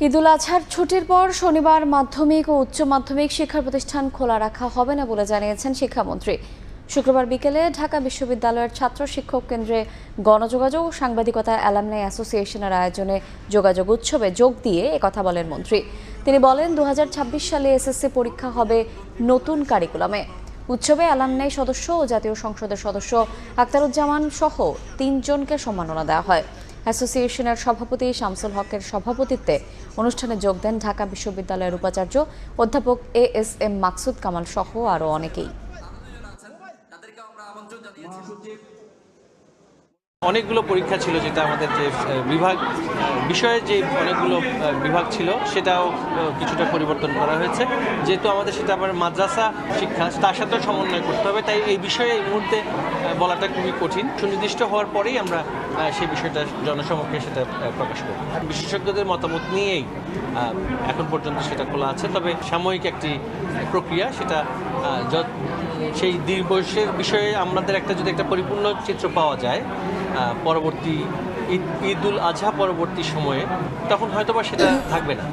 ঈদুল আজহার ছুটির পর শনিবার মাধ্যমিক ও উচ্চ মাধ্যমিক শিক্ষা প্রতিষ্ঠান খোলা রাখা হবে না বলে জানিয়েছেন শিক্ষামন্ত্রী। শুক্রবার বিকেলে ঢাকা বিশ্ববিদ্যালয়ের ছাত্র শিক্ষক কেন্দ্রে গণযোগাযোগ ও সাংবাদিকতা অ্যালামনাই অ্যাসোসিয়েশনের আয়োজনে যোগাযোগ উৎসবে যোগ দিয়ে একথা বলেন মন্ত্রী। তিনি বলেন 2026 সালে এসএসসি পরীক্ষা হবে নতুন কারিকুলামে। উৎসবে অ্যালামনাই সদস্য ও জাতীয় সংসদের সদস্য আখতারুজ্জামান সহ 3 জনকে সম্মাননা দেওয়া হয়। অ্যাসোসিয়েশনের সভাপতি শামসুল হকের সভাপতিত্বে অনুষ্ঠানে যোগ দেন ঢাকা বিশ্ববিদ্যালয়ের উপাচার্য অধ্যাপক এএসএম মাকসুদ কামাল সহ আরও অনেকেই। অনেকগুলো পরীক্ষা ছিল, যেটা আমাদের যে বিষয়ের যে অনেকগুলো বিভাগ ছিল সেটাও কিছুটা পরিবর্তন করা হয়েছে। যেহেতু আমাদের সেটা আবার মাদ্রাসা শিক্ষা, তার সাথেও সমন্বয় করতে হবে, তাই এই বিষয়ে এই মুহূর্তে বলাটা খুবই কঠিন। সুনির্দিষ্ট হওয়ার পরেই আমরা সেই বিষয়টা জনসমক্ষে সেটা প্রকাশ করব। বিশেষজ্ঞদের মতামত নিয়েই এখন পর্যন্ত সেটা খোলা আছে, তবে সাময়িক একটি প্রক্রিয়া, সেটা সেই দীর্ঘবয়সের বিষয়ে আমাদের যদি একটা পরিপূর্ণ চিত্র পাওয়া যায় পরবর্তী ঈদুল আজহা পরবর্তী সময়ে, তখন হয়তোবা সেটা থাকবে না।